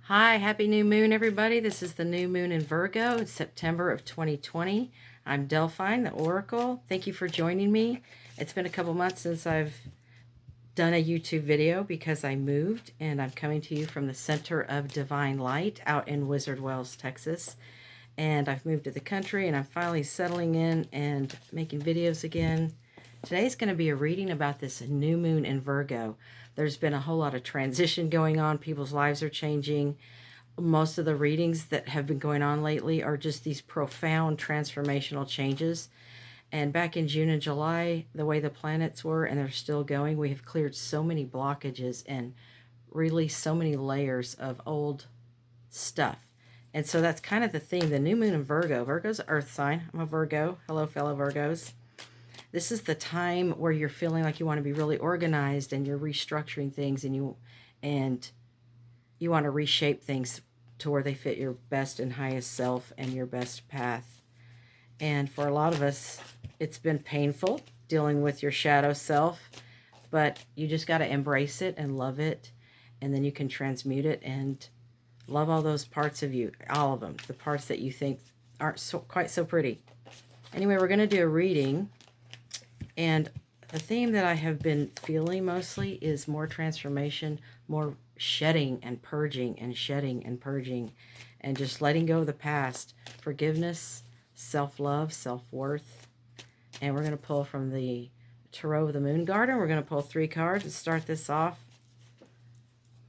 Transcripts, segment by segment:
Hi, happy new moon, everybody. This is the new moon in Virgo. It's September of 2020. I'm Delphine, the Oracle. Thank you for joining me. It's been a couple months since I've done a YouTube video because I moved, and I'm coming to you from the center of divine light out in Wizard Wells, Texas. And I've moved to the country, and I'm finally settling in and making videos again. Today's going to be a reading about this new moon in Virgo. There's been a whole lot of transition going on. People's lives are changing. Most of the readings that have been going on lately are just these profound transformational changes. And back in June and July, the way the planets were, and they're still going, we have cleared so many blockages and released so many layers of old stuff. And so that's kind of the theme. The new moon in Virgo. Virgo's an earth sign. I'm a Virgo. Hello, fellow Virgos. This is the time where you're feeling like you want to be really organized and you're restructuring things and you want to reshape things to where they fit your best and highest self and your best path. And for a lot of us, it's been painful dealing with your shadow self, but you just got to embrace it and love it, and then you can transmute it and love all those parts of you, all of them, the parts that you think aren't quite so pretty. Anyway, we're going to do a reading. And the theme that I have been feeling mostly is more transformation, more shedding and purging and shedding and purging and just letting go of the past. Forgiveness, self-love, self-worth. And we're going to pull from the Tarot of the Moon Garden. We're going to pull 3 cards and start this off.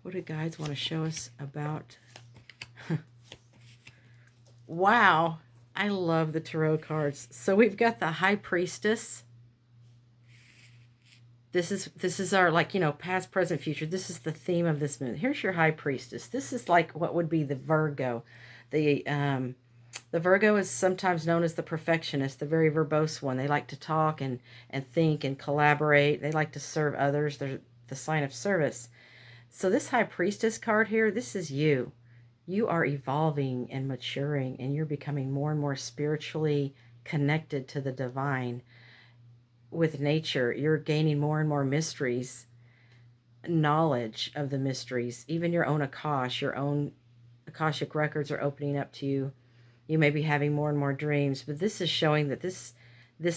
What do guides want to show us about? Wow, I love the Tarot cards. So we've got the High Priestess. This is our, past, present, future. This is the theme of this moon. Here's your High Priestess. This is like what would be the Virgo. The Virgo is sometimes known as the perfectionist, the very verbose one. They like to talk and think and collaborate. They like to serve others. They're the sign of service. So this High Priestess card here, this is you. You are evolving and maturing, and you're becoming more and more spiritually connected to the divine. With nature, you're gaining more and more mysteries, knowledge of the mysteries, even your own Akashic records are opening up to you. You may be having more and more dreams, but this is showing that this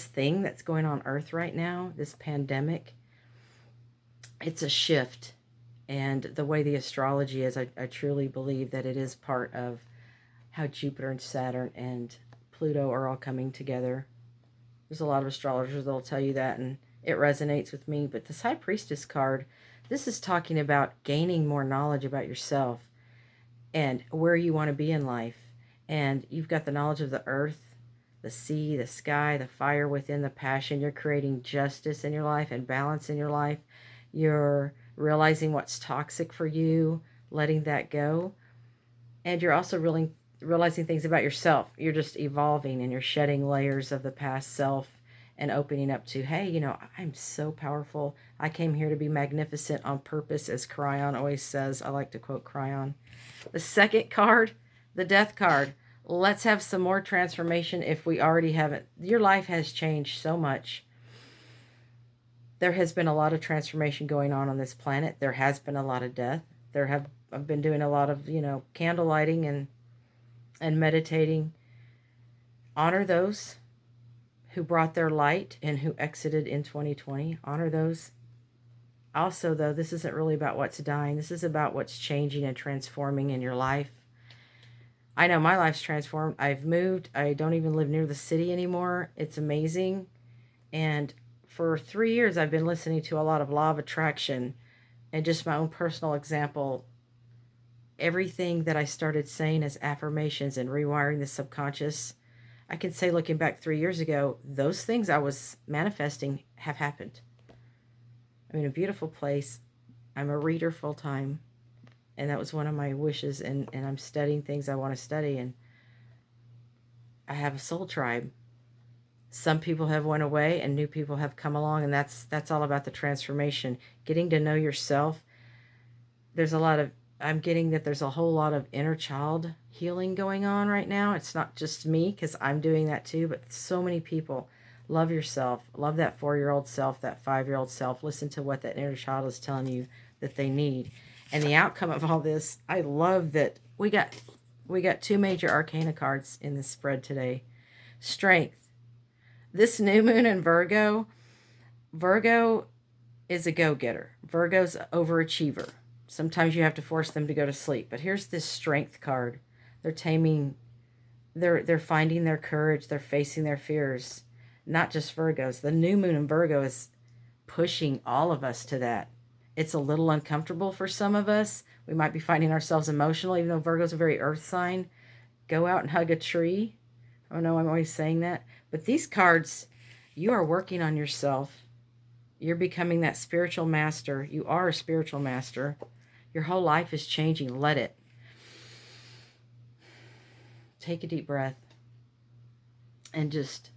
thing that's going on Earth right now, this pandemic, it's a shift. And the way the astrology is, I truly believe that it is part of how Jupiter and Saturn and Pluto are all coming together. There's a lot of astrologers that'll tell you that, and it resonates with me. But this High Priestess card, this is talking about gaining more knowledge about yourself and where you want to be in life. And you've got the knowledge of the earth, the sea, the sky, the fire within, the passion. You're creating justice in your life and balance in your life. You're realizing what's toxic for you, letting that go. And you're also really realizing things about yourself. You're just evolving and you're shedding layers of the past self and opening up to, hey, I'm so powerful. I came here to be magnificent on purpose, as Cryon always says. I like to quote Cryon. The second card, the Death card. Let's have some more transformation if we already haven't. Your life has changed so much. There has been a lot of transformation going on this planet. There has been a lot of death. I've been doing a lot of, candle lighting and meditating. Honor those who brought their light and who exited in 2020. Honor those. Also, though, this isn't really about what's dying. This is about what's changing and transforming in your life. I know my life's transformed. I've moved. I don't even live near the city anymore. It's amazing. And for 3 years, I've been listening to a lot of law of attraction and just my own personal example. Everything that I started saying as affirmations and rewiring the subconscious, I can say looking back 3 years ago, those things I was manifesting have happened. I'm in a beautiful place. I'm a reader full time. And that was one of my wishes. And I'm studying things I want to study. And I have a soul tribe. Some people have went away and new people have come along. And that's all about the transformation. Getting to know yourself. I'm getting that there's a whole lot of inner child healing going on right now. It's not just me, because I'm doing that too, but so many people. Love yourself. Love that 4-year-old self, that 5-year-old self. Listen to what that inner child is telling you that they need. And the outcome of all this, I love that we got 2 major arcana cards in this spread today. Strength. This new moon in Virgo, Virgo is a go-getter. Virgo's an overachiever. Sometimes you have to force them to go to sleep. But here's this strength card. They're taming, they're finding their courage. They're facing their fears. Not just Virgos. The new moon in Virgo is pushing all of us to that. It's a little uncomfortable for some of us. We might be finding ourselves emotional, even though Virgo's a very earth sign. Go out and hug a tree. I know I'm always saying that. But these cards, you are working on yourself. You're becoming that spiritual master. You are a spiritual master. Your whole life is changing. Let it. Take a deep breath and just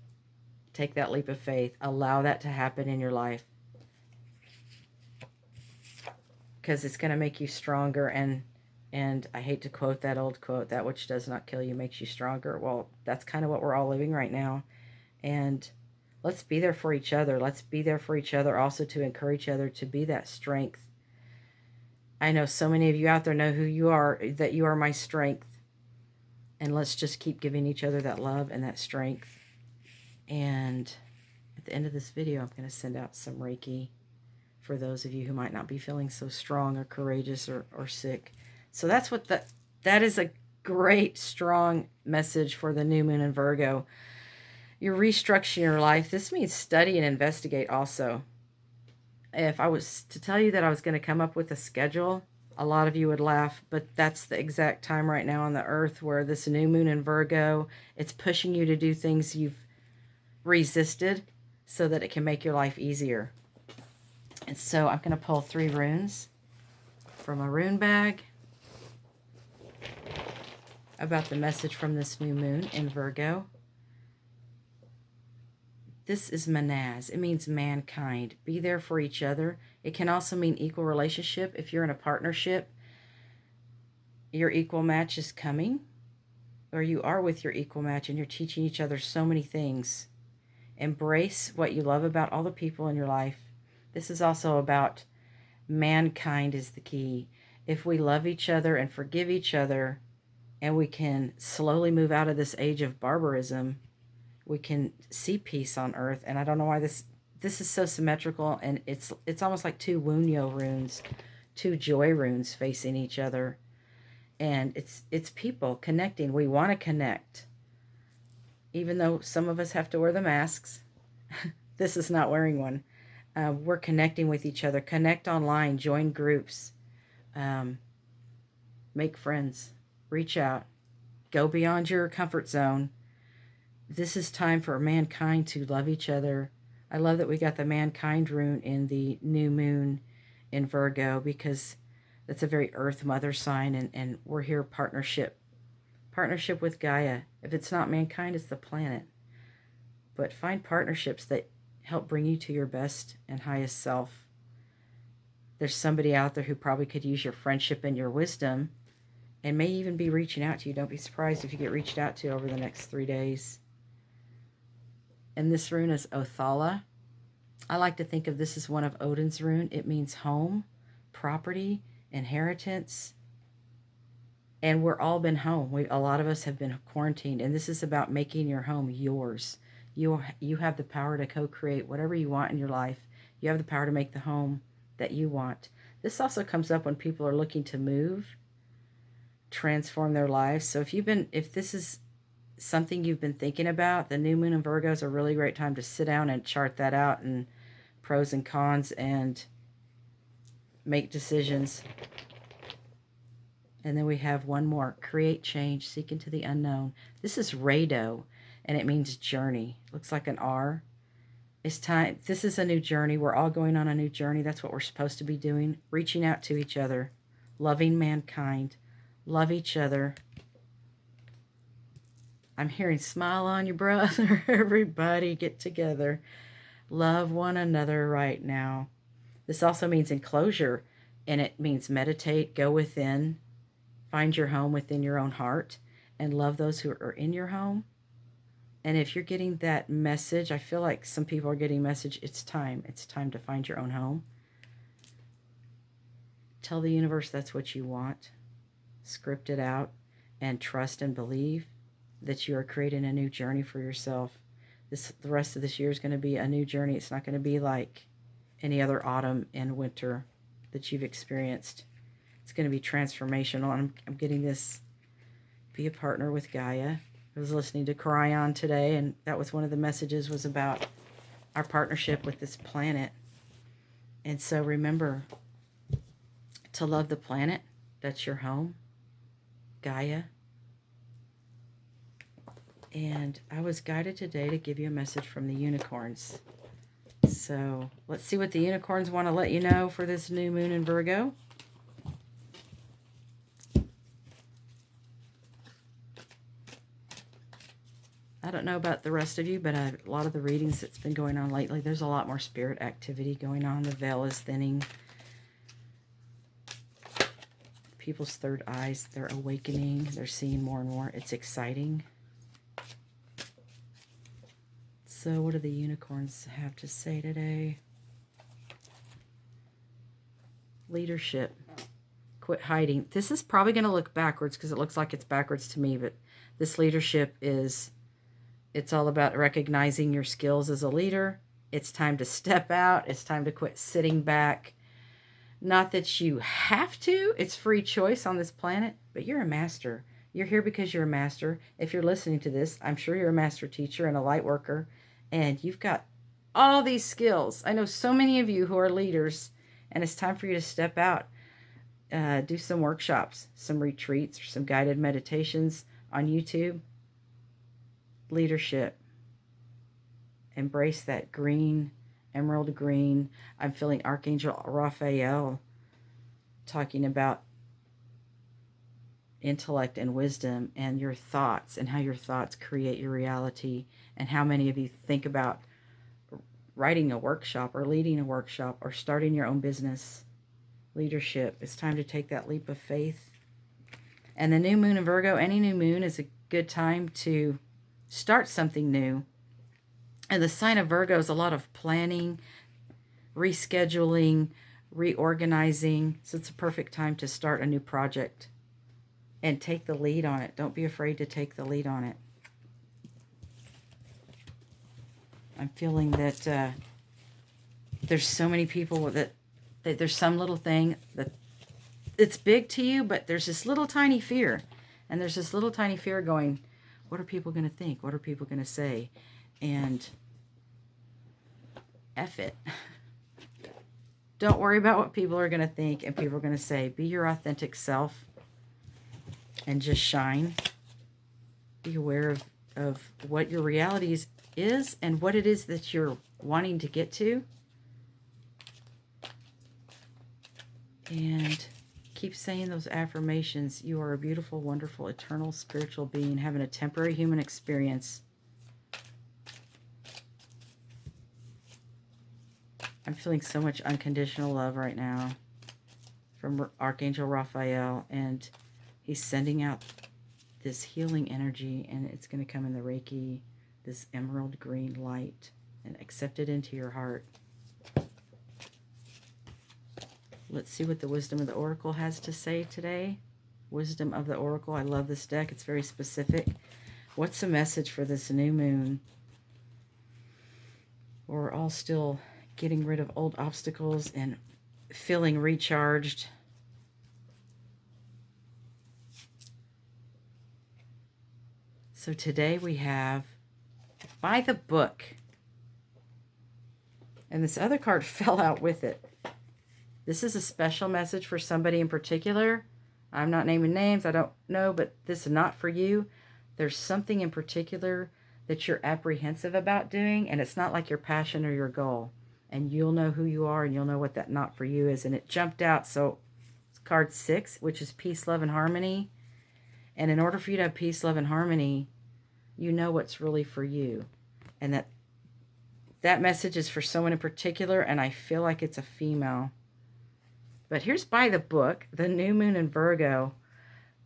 take that leap of faith. Allow that to happen in your life, because it's going to make you stronger. And I hate to quote that old quote, that which does not kill you makes you stronger. Well, that's kind of what we're all living right now. And let's be there for each other. Let's be there for each other also to encourage each other to be that strength. I know so many of you out there know who you are, that you are my strength. And let's just keep giving each other that love and that strength. And at the end of this video, I'm going to send out some Reiki for those of you who might not be feeling so strong or courageous or sick. So that's what that is, a great, strong message for the new moon in Virgo. You're restructuring your life. This means study and investigate also. If I was to tell you that I was going to come up with a schedule, a lot of you would laugh, but that's the exact time right now on the earth where this new moon in Virgo, it's pushing you to do things you've resisted so that it can make your life easier. And so I'm going to pull 3 runes from a rune bag about the message from this new moon in Virgo. This is Manaz. It means mankind. Be there for each other. It can also mean equal relationship. If you're in a partnership, your equal match is coming, or you are with your equal match and you're teaching each other so many things. Embrace what you love about all the people in your life. This is also about mankind is the key. If we love each other and forgive each other, and we can slowly move out of this age of barbarism, we can see peace on earth. And I don't know why this is so symmetrical, and it's almost like 2 Wunyo runes, 2 joy runes facing each other. And it's people connecting. We want to connect. Even though some of us have to wear the masks, this is not wearing one. We're connecting with each other. Connect online, join groups, make friends, reach out, go beyond your comfort zone. This is time for mankind to love each other. I love that we got the mankind rune in the new moon in Virgo, because that's a very earth mother sign, and we're here partnership with Gaia. If it's not mankind, it's the planet. But find partnerships that help bring you to your best and highest self. There's somebody out there who probably could use your friendship and your wisdom, and may even be reaching out to you. Don't be surprised if you get reached out to over the next 3 days. And this rune is Othala. I like to think of this as one of Odin's rune. It means home, property, inheritance. And we're all been home. A lot of us have been quarantined. And this is about making your home yours. You have the power to co-create whatever you want in your life. You have the power to make the home that you want. This also comes up when people are looking to move, transform their lives. So if this is something you've been thinking about, the new moon in Virgo is a really great time to sit down and chart that out, and pros and cons, and make decisions. And then we have one more, create change, seek into the unknown. This is Rado, and it means journey. Looks like an R. It's time. This is a new journey. We're all going on a new journey. That's what we're supposed to be doing. Reaching out to each other, loving mankind, love each other. I'm hearing smile on your brother. Everybody get together. Love one another right now. This also means enclosure, and it means meditate, go within, find your home within your own heart, and love those who are in your home. And if you're getting that message, I feel like some people are getting message, it's time. It's time to find your own home. Tell the universe that's what you want. Script it out and trust and believe that you are creating a new journey for yourself. The rest of this year is going to be a new journey. It's not going to be like any other autumn and winter that you've experienced. It's going to be transformational. I'm getting this, be a partner with Gaia. I was listening to Cryon today, and that was one of the messages, was about our partnership with this planet. And so remember to love the planet. That's your home, Gaia. And I was guided today to give you a message from the unicorns. So let's see what the unicorns want to let you know for this new moon in Virgo. I don't know about the rest of you, but a lot of the readings that's been going on lately, there's a lot more spirit activity going on. The veil is thinning. People's third eyes, they're awakening. They're seeing more and more. It's exciting. So what do the unicorns have to say today? Leadership. Quit hiding. This is probably going to look backwards because it looks like it's backwards to me, but this leadership is, it's all about recognizing your skills as a leader. It's time to step out. It's time to quit sitting back. Not that you have to. It's free choice on this planet, but you're a master. You're here because you're a master. If you're listening to this, I'm sure you're a master teacher and a light worker, and you've got all these skills. I know so many of you who are leaders, and it's time for you to step out. Do some workshops, some retreats, or some guided meditations on YouTube. Leadership. Embrace that green, emerald green. I'm feeling Archangel Raphael talking about intellect and wisdom and your thoughts and how your thoughts create your reality, and how many of you think about writing a workshop or leading a workshop or starting your own business. Leadership. It's time to take that leap of faith. And the new moon in Virgo, any new moon is a good time to start something new. And the sign of Virgo is a lot of planning, rescheduling, reorganizing. So it's a perfect time to start a new project and take the lead on it. Don't be afraid to take the lead on it. I'm feeling that there's so many people that there's some little thing that it's big to you, but there's this little tiny fear. And there's this little tiny fear going, what are people going to think? What are people going to say? And F it. Don't worry about what people are going to think and people are going to say. Be your authentic self and just shine. Be aware of what your reality is and what it is that you're wanting to get to. And keep saying those affirmations. You are a beautiful, wonderful, eternal, spiritual being having a temporary human experience. I'm feeling so much unconditional love right now from Archangel Raphael, and he's sending out this healing energy, and it's going to come in the Reiki, this emerald green light, and accept it into your heart. Let's see what the Wisdom of the Oracle has to say today. Wisdom of the Oracle. I love this deck. It's very specific. What's the message for this new moon? We're all still getting rid of old obstacles and feeling recharged. So today we have by the book. And this other card fell out with it. This is a special message for somebody in particular. I'm not naming names. I don't know, but this is not for you. There's something in particular that you're apprehensive about doing, and it's not like your passion or your goal. And you'll know who you are, and you'll know what that not for you is. And it jumped out. So it's card 6, which is peace, love, and harmony. And in order for you to have peace, love, and harmony, you know what's really for you. And that message is for someone in particular, and I feel like it's a female. But here's by the book, the new moon in Virgo.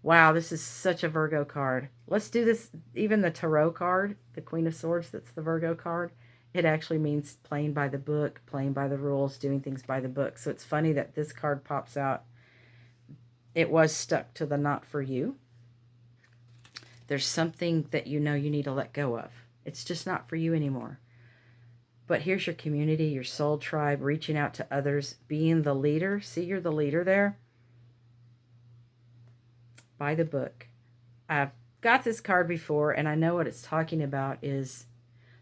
Wow, this is such a Virgo card. Let's do this, even the Tarot card, the Queen of Swords, that's the Virgo card. It actually means playing by the book, playing by the rules, doing things by the book. So it's funny that this card pops out it was stuck to the knot for you. There's something that you know you need to let go of. It's just not for you anymore. But here's your community, your soul tribe, reaching out to others, being the leader. See, you're the leader there. By the book. I've got this card before, and I know what it's talking about is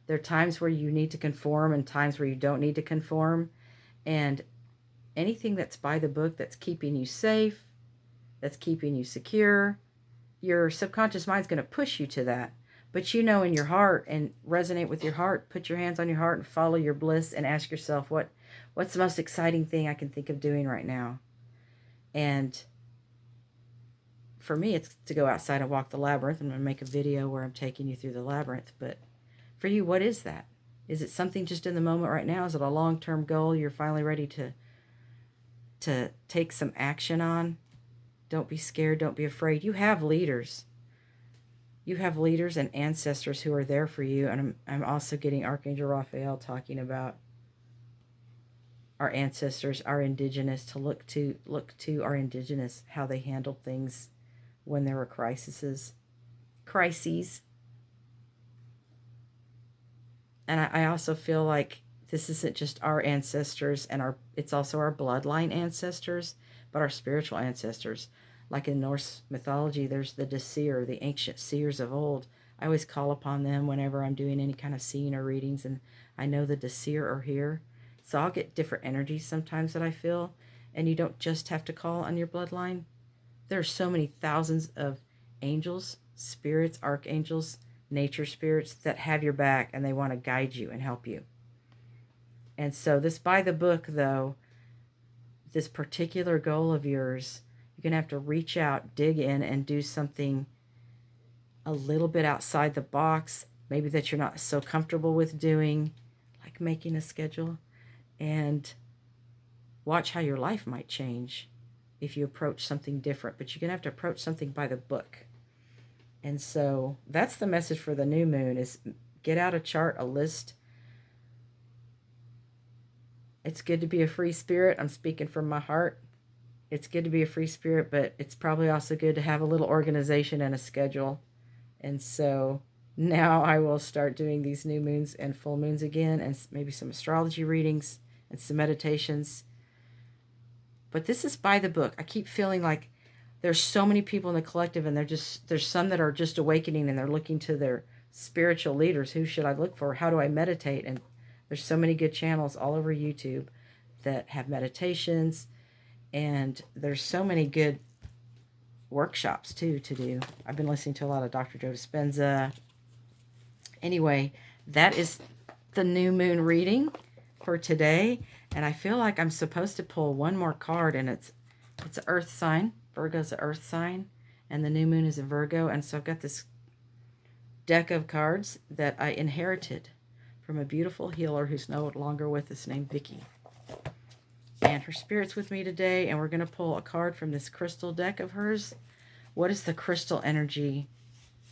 there are times where you need to conform and times where you don't need to conform. And anything that's by the book that's keeping you safe, that's keeping you secure, your subconscious mind's going to push you to that. But you know in your heart, and resonate with your heart, put your hands on your heart and follow your bliss and ask yourself, what's the most exciting thing I can think of doing right now? And for me, it's to go outside and walk the labyrinth. I'm going to make a video where I'm taking you through the labyrinth. But for you, what is that? Is it something just in the moment right now? Is it a long-term goal you're finally ready to take some action on? Don't be scared. Don't be afraid. You have leaders. You have leaders and ancestors who are there for you. And I'm also getting Archangel Raphael talking about our ancestors, our indigenous, to look to our indigenous, how they handled things when there were crises. And I also feel like this isn't just our ancestors and it's also our bloodline ancestors, but our spiritual ancestors. Like in Norse mythology, there's the Disir, the ancient seers of old. I always call upon them whenever I'm doing any kind of seeing or readings, and I know the Disir are here. So I'll get different energies sometimes that I feel, and you don't just have to call on your bloodline. There are so many thousands of angels, spirits, archangels, nature spirits that have your back, and they want to guide you and help you. And so this by the book, though, this particular goal of yours, you're going to have to reach out, dig in, and do something a little bit outside the box, maybe that you're not so comfortable with doing, like making a schedule, and watch how your life might change if you approach something different. But you're going to have to approach something by the book. And so that's the message for the new moon, is get out a chart, a list. It's good to be a free spirit. I'm speaking from my heart. It's good to be a free spirit, but it's probably also good to have a little organization and a schedule. And so now I will start doing these new moons and full moons again, and maybe some astrology readings and some meditations. But this is by the book. I keep feeling like there's so many people in the collective, and there's some that are just awakening and they're looking to their spiritual leaders. Who should I look for? How do I meditate? And there's so many good channels all over YouTube that have meditations, and there's so many good workshops too to do. I've been listening to a lot of Dr. Joe Dispenza. Anyway, that is the new moon reading for today, and I feel like I'm supposed to pull one more card, and it's an earth sign. Virgo's an earth sign, and the new moon is in Virgo. And so I've got this deck of cards that I inherited from a beautiful healer who's no longer with us, named Vicky. And her spirit's with me today, and we're going to pull a card from this crystal deck of hers. What is the crystal energy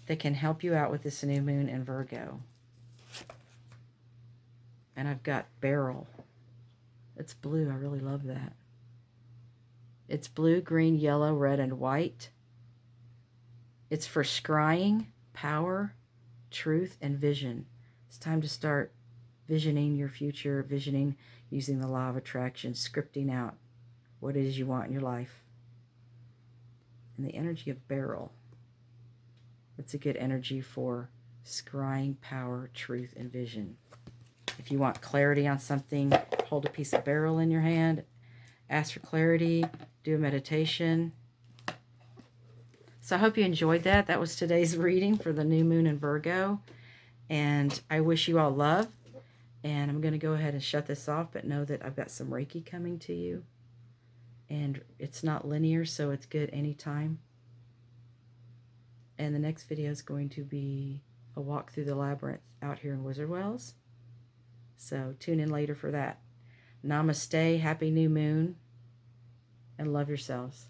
that can help you out with this new moon in Virgo? And I've got beryl. It's blue. I really love that. It's blue, green, yellow, red, and white. It's for scrying, power, truth, and vision. It's time to start visioning your future, visioning using the law of attraction, scripting out what it is you want in your life. And the energy of beryl. That's a good energy for scrying, power, truth, and vision. If you want clarity on something, hold a piece of beryl in your hand, ask for clarity, do a meditation. So I hope you enjoyed that. That was today's reading for the new moon in Virgo. And I wish you all love. And I'm going to go ahead and shut this off, but know that I've got some Reiki coming to you. And it's not linear, so it's good anytime. And the next video is going to be a walk through the labyrinth out here in Wizard Wells. So tune in later for that. Namaste, happy new moon, and love yourselves.